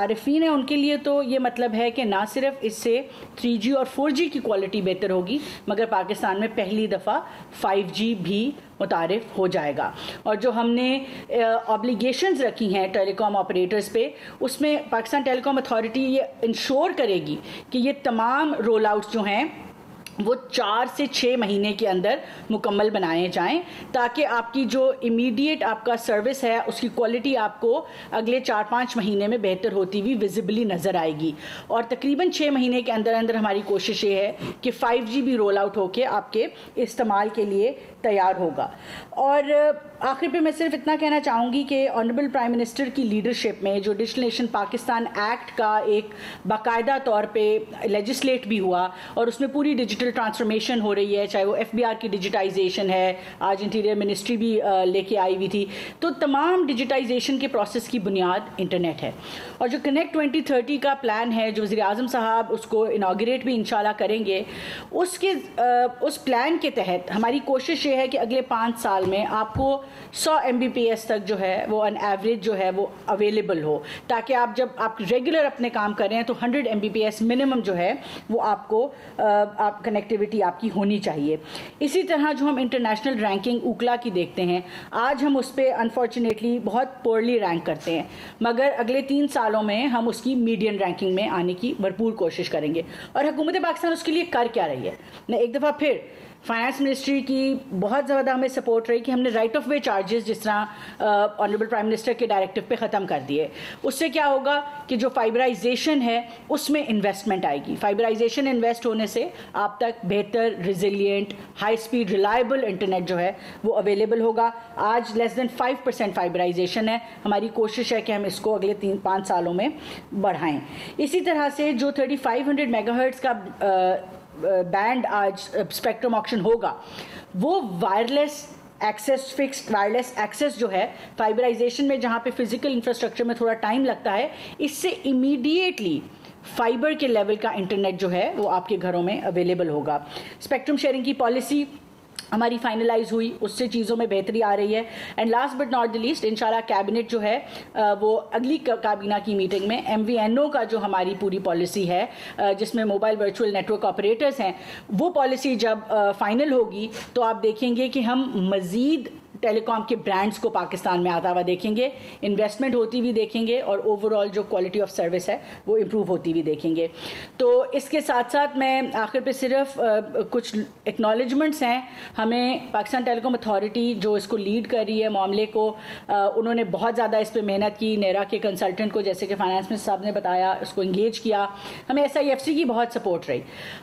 صارفین ہیں ان کے لیے تو یہ مطلب ہے کہ نہ صرف اس سے 3G اور 4G کی کوالٹی بہتر ہوگی مگر پاکستان میں پہلی دفعہ 5G بھی متعارف ہو جائے گا. اور جو ہم نے آبلیگیشنز رکھی ہیں ٹیلی کام آپریٹرز پہ, اس میں پاکستان ٹیلی کام اتھارٹی یہ انشور کرے گی کہ یہ تمام رول آؤٹس جو ہیں وہ 4 سے 6 مہینے کے اندر مکمل بنائے جائیں تاکہ آپ کی جو امیڈیٹ آپ کا سروس ہے اس کی کوالٹی آپ کو اگلے 4-5 مہینے میں بہتر ہوتی ہوئی ویزیبلی نظر آئے گی. اور تقریباً 6 مہینے کے اندر اندر ہماری کوشش یہ ہے کہ 5G بھی رول آؤٹ ہو کے آپ کے استعمال کے لیے تیار ہوگا. اور آخر پہ میں صرف اتنا کہنا چاہوں گی کہ آنریبل پرائم منسٹر کی لیڈرشپ میں جو ڈیجیٹل نیشن پاکستان ایکٹ کا ایک باقاعدہ طور پہ لیجسلیٹ بھی ہوا اور اس میں پوری ڈیجیٹل ٹرانسفارمیشن ہو رہی ہے, چاہے وہ FBR کی ڈیجیٹائزیشن ہے, آج انٹیریئر منسٹری بھی لے کے آئی ہوئی تھی. تو تمام ڈیجیٹائزیشن کے پروسیس کی بنیاد انٹرنیٹ ہے. اور جو کنیکٹ 2030 کا پلان ہے جو وزیر اعظم صاحب اس کو انوگریٹ بھی انشاءاللہ کریں گے, اس پلان کے تحت ہماری کوشش ہے کہ اگلے 5 سال میں آپ کو 100 Mbps تک جو ہے وہ ان ایوریج جو ہے وہ اویلیبل ہو, تاکہ آپ جب آپ ریگولر اپنے کام کر رہے ہیں تو 100 Mbps منیمم جو ہے وہ آپ کو آپ کنیکٹیوٹی آپ کی ہونی چاہیے. اسی طرح جو ہم انٹرنیشنل رینکنگ اوکلا کی دیکھتے ہیں, آج ہم اس پہ انفارچونیٹلی بہت پورلی رینک کرتے ہیں, مگر اگلے 3 سالوں میں ہم اس کی میڈین رینکنگ میں آنے کی بھرپور کوشش کریں گے. اور حکومت پاکستان اس کے لیے کر کیا رہی ہے؟ میں ایک دفعہ پھر فائنانس منسٹری کی بہت زیادہ ہمیں سپورٹ رہی کہ ہم نے رائٹ آف وے چارجز جس طرح آنریبل پرائم منسٹر کے ڈائریکٹو پہ ختم کر دیے. اس سے کیا ہوگا کہ جو فائبرائزیشن ہے اس میں انویسٹمنٹ آئے گی. فائبرائزیشن انویسٹ ہونے سے آپ تک بہتر, resilient, high speed, reliable internet جو ہے وہ اویلیبل ہوگا. آج لیس دین 5% فائبرائزیشن ہے. ہماری کوشش ہے کہ ہم اس کو اگلے 3-5 سالوں میں بڑھائیں. اسی طرح سے جو 3500 میگا ہرٹز کا بینڈ آج اسپیکٹرم آکشن ہوگا وہ wireless access, fixed wireless access جو ہے فائبرائزیشن میں جہاں پہ فزیکل انفراسٹرکچر میں تھوڑا ٹائم لگتا ہے, اس سے امیڈیٹلی فائبر کے لیول کا انٹرنیٹ جو ہے وہ آپ کے گھروں میں اویلیبل ہوگا. اسپیکٹرم شیئرنگ کی پالیسی ہماری فائنلائز ہوئی, اس سے چیزوں میں بہتری آ رہی ہے. And last but not the least انشاءاللہ کیبنٹ جو ہے وہ اگلی کابینہ کی میٹنگ میں MVNO کا جو ہماری پوری پالیسی ہے جس میں mobile virtual network operators ہیں, وہ پالیسی جب فائنل ہوگی تو آپ دیکھیں گے کہ ہم مزید ٹیلی کام کے برانڈز کو پاکستان میں آتا ہوا دیکھیں گے, انویسٹمنٹ ہوتی بھی دیکھیں گے, اور اوور آل جو کوالٹی آف سروس ہے وہ امپروو ہوتی بھی دیکھیں گے. تو اس کے ساتھ ساتھ میں آخر پہ صرف کچھ ایکنالجمنٹس ہیں. ہمیں پاکستان ٹیلی کام اتھارٹی جو اس کو لیڈ کر رہی ہے معاملے کو, انہوں نے بہت زیادہ اس پہ محنت کی. نیرا کے کنسلٹنٹ کو جیسے کہ فائنانس منسٹر صاحب نے بتایا اس کو انگیج کیا. ہمیں SIFC کی بہت سپورٹ رہی.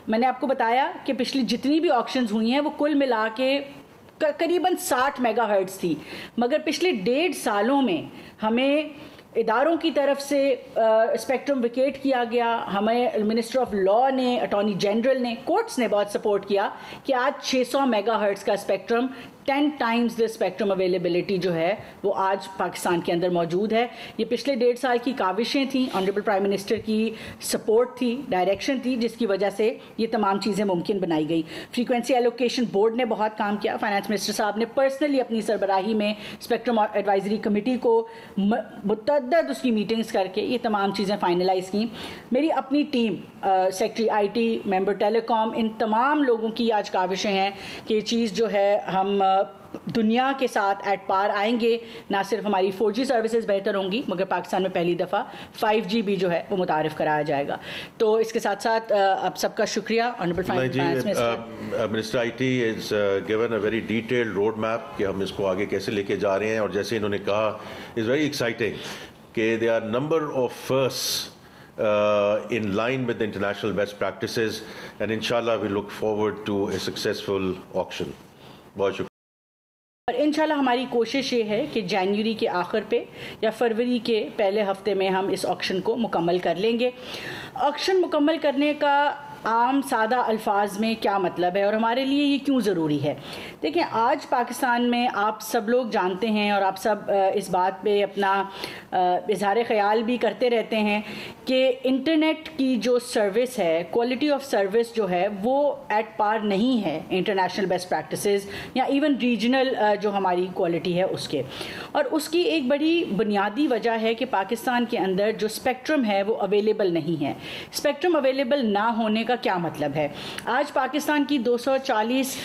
میں نے آپ کو بتایا کہ پچھلی جتنی بھی آکشنز ہوئی ہیں وہ کل ملا کے قریباً 60 میگا ہرٹز تھی, مگر پچھلے 1.5 سالوں میں ہمیں اداروں کی طرف سے اسپیکٹرم ویکیٹ کیا گیا. ہمیں منسٹر آف لا نے, اٹارنی جنرل نے, کورٹس نے بہت سپورٹ کیا کہ آج 600 میگا ہرٹز کا spectrum 10 times the spectrum availability جو ہے وہ آج پاکستان کے اندر موجود ہے. یہ پچھلے 1.5 سال کی کاوشیں تھیں, آنریبل پرائم منسٹر کی سپورٹ تھی, ڈائریکشن تھی, جس کی وجہ سے یہ تمام چیزیں ممکن بنائی گئی. فریکوینسی ایلوکیشن بورڈ نے بہت کام کیا. فائنانس منسٹر صاحب نے پرسنلی اپنی سربراہی میں اسپیکٹرم ایڈوائزری کمیٹی کو متعدد اس کی میٹنگز کر کے یہ تمام چیزیں فائنلائز کیں. میری اپنی ٹیم, سیکٹری IT, ممبر ٹیلی کام, ان تمام لوگوں کی آج کاوشیں ہیں کہ یہ چیز جو ہے ہم دنیا کے ساتھ ایٹ پار آئیں گے. نہ صرف ہماری 4G سروسز بہتر ہوں گی مگر پاکستان میں پہلی دفعہ 5G بھی جو ہے وہ متعارف کرایا جائے گا. تو اس کے ساتھ ساتھ آپ سب کا شکریہ. Minister IT has given a very detailed road map کہ ہم اس کو آگے کیسے لے کے جا رہے ہیں, اور جیسے انہوں نے کہا is very exciting کہ there are number of firsts in line with the international best practices, and inshallah we look forward to a successful auction. بہت شکریہ. اور انشاءاللہ ہماری کوشش یہ ہے کہ جنوری کے آخر پہ یا فروری کے پہلے ہفتے میں ہم اس آکشن کو مکمل کر لیں گے. آکشن مکمل کرنے کا عام سادہ الفاظ میں کیا مطلب ہے اور ہمارے لیے یہ کیوں ضروری ہے. دیکھیں آج پاکستان میں آپ سب لوگ جانتے ہیں اور آپ سب اس بات پہ اپنا اظہار خیال بھی کرتے رہتے ہیں کہ انٹرنیٹ کی جو سروس ہے, کوالٹی آف سروس جو ہے وہ ایٹ پار نہیں ہے انٹرنیشنل بیسٹ پریکٹسز یا ایون ریجنل جو ہماری کوالٹی ہے اس کے. اور اس کی ایک بڑی بنیادی وجہ ہے کہ پاکستان کے اندر جو اسپیکٹرم ہے وہ اویلیبل نہیں ہے. اسپیکٹرم اویلیبل نہ ہونے کا کیا مطلب ہے؟ آج پاکستان کی 240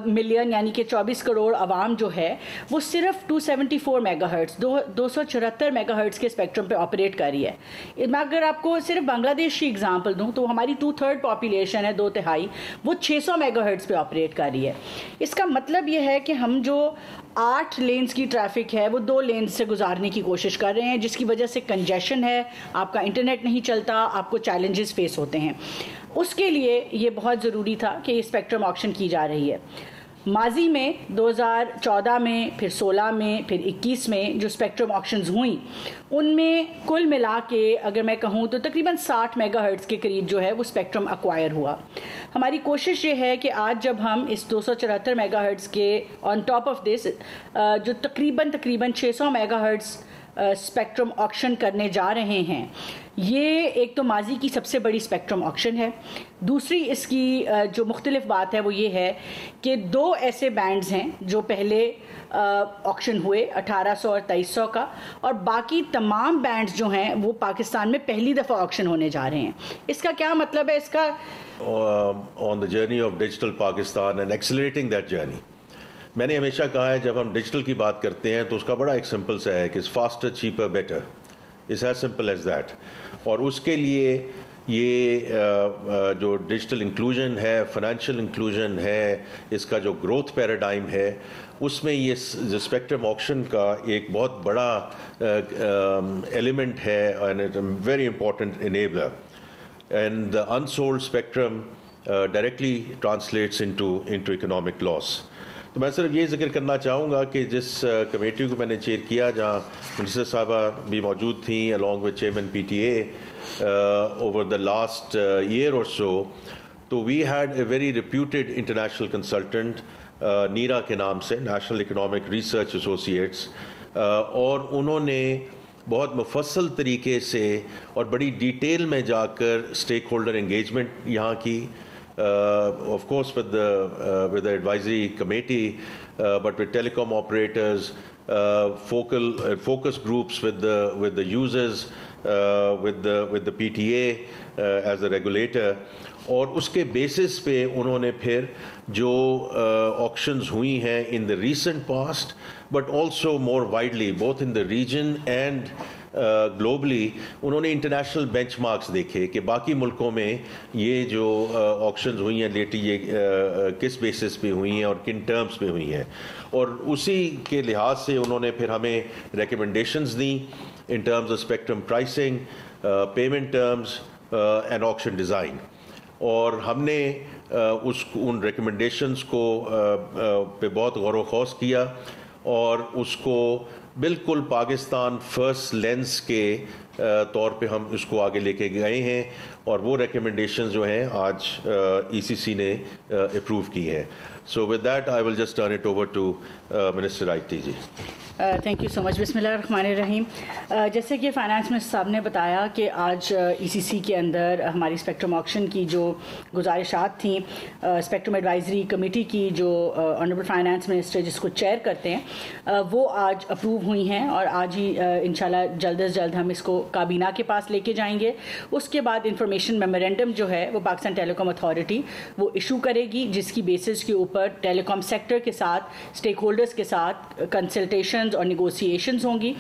ملین یعنی کہ 24 کروڑ عوام جو ہے وہ صرف 274 میگا ہرٹز 274 میگا ہرٹز کے اسپیکٹرم پہ آپریٹ کر رہی ہے. میں اگر آپ کو صرف بنگلہ دیش کی اگزامپل دوں تو ہماری 2/3 پاپولیشن ہے, 2/3 وہ 600 میگا ہرٹز پہ آپریٹ کر رہی ہے. اس کا مطلب یہ ہے کہ ہم جو 8 لینز کی ٹریفک ہے وہ 2 لینز سے گزارنے کی کوشش کر رہے ہیں, جس کی وجہ سے کنجیشن ہے, آپ کا انٹرنیٹ نہیں چلتا, آپ کو چیلنجز فیس ہوتے ہیں. اس کے لیے یہ بہت ضروری تھا کہ یہ اسپیکٹرم آکشن کی جا رہی ہے. ماضی میں 2014 میں, پھر 16 میں, پھر 21 میں جو اسپیکٹرم آکشنز ہوئیں ان میں کل ملا کے اگر میں کہوں تو تقریباً 60 میگا ہرٹز کے قریب جو ہے وہ اسپیکٹرم ایکوائر ہوا. ہماری کوشش یہ ہے کہ آج جب ہم اس 274 میگا ہرٹز کے آن ٹاپ آف دس جو تقریباً 600 میگا ہرٹز اسپیکٹرم آکشن کرنے جا رہے ہیں, یہ ایک تو ماضی کی سب سے بڑی اسپیکٹرم آکشن ہے. دوسری اس کی جو مختلف بات ہے وہ یہ ہے کہ 2 ایسے بینڈز ہیں جو پہلے آکشن ہوئے 1800 اور 2300 کا, اور باقی تمام بینڈز جو ہیں وہ پاکستان میں پہلی دفعہ آکشن ہونے جا رہے ہیں. اس کا کیا مطلب ہے؟ اس کا on the journey of digital Pakistan and accelerating that journey. میں نے ہمیشہ کہا ہے جب ہم ڈیجیٹل کی بات کرتے ہیں تو اس کا بڑا ایک سمپل سا ہے کہ faster cheaper better, it's as simple as that. اور اس کے لیے یہ جو ڈیجیٹل انکلوژن ہے, فائنینشیل انکلوژن ہے, اس کا جو گروتھ پیراڈائم ہے, اس میں یہ اسپیکٹرم آکشن کا ایک بہت بڑا ایلیمنٹ ہے and very important enabler. And the unsold spectrum directly translates into economic loss. تو میں صرف یہ ذکر کرنا چاہوں گا کہ جس کمیٹی کو میں نے چیئر کیا جہاں منسٹر صاحبہ بھی موجود تھیں along with chairman PTA over the last year or so, تو we had a very reputed international consultant نیرا کے نام سے, نیشنل اکنامک ریسرچ ایسوسیٹس, اور انہوں نے بہت مفصل طریقے سے اور بڑی ڈیٹیل میں جا کر اسٹیک ہولڈر انگیجمنٹ یہاں کی, of course with the advisory committee, but with telecom operators, focus groups with the users, with the PTA as the regulator. اور اس کے بیسس پہ انہوں نے پھر جو آکشنز ہوئی ہیں in the recent past but also more widely both in the region and globally, انہوں نے انٹرنیشنل بینچ مارکس دیکھے کہ باقی ملکوں میں یہ جو آکشنز ہوئی ہیں لیٹی یہ کس بیسس پہ ہوئی ہیں اور کن ٹرمز پہ ہوئی ہیں, اور اسی کے لحاظ سے انہوں نے پھر ہمیں ریکمنڈیشنز دیں in terms of spectrum pricing, payment terms and auction design. اور ہم نے ان ریکمنڈیشنز کو پہ بہت غور و خوض کیا اور اس کو بالکل پاکستان فرسٹ لینس کے طور پہ ہم اس کو آگے لے کے گئے ہیں, اور وہ ریکمنڈیشنز جو ہیں آج ECC نے اپروو کی ہیں. So with that I will just turn it over to Minister IT ji. Thank you so much. بسم اللہ الرحمن الرحیم. جیسے کہ فائنانس منسٹر صاحب نے بتایا کہ آج ECC کے اندر ہماری اسپیکٹرم آکشن کی جو گزارشات تھیں, اسپیکٹرم ایڈوائزری کمیٹی کی جو آنریبل فائنانس منسٹر جس کو چیئر کرتے ہیں وہ آج اپروو ہوئی ہیں, اور آج ہی انشاءاللہ جلد از جلد ہم اس کو کابینہ کے پاس لے کے جائیں گے. اس کے بعد انفارمیشن میمورینڈم جو ہے وہ پاکستان ٹیلی کام اتھارٹی وہ ایشو کرے گی, جس کی بیسس کے اوپر ٹیلی کام سیکٹر کے ساتھ اسٹیک ہولڈرز کے ساتھ کنسلٹیشنز اور نیگوسیشنز ہوں گی.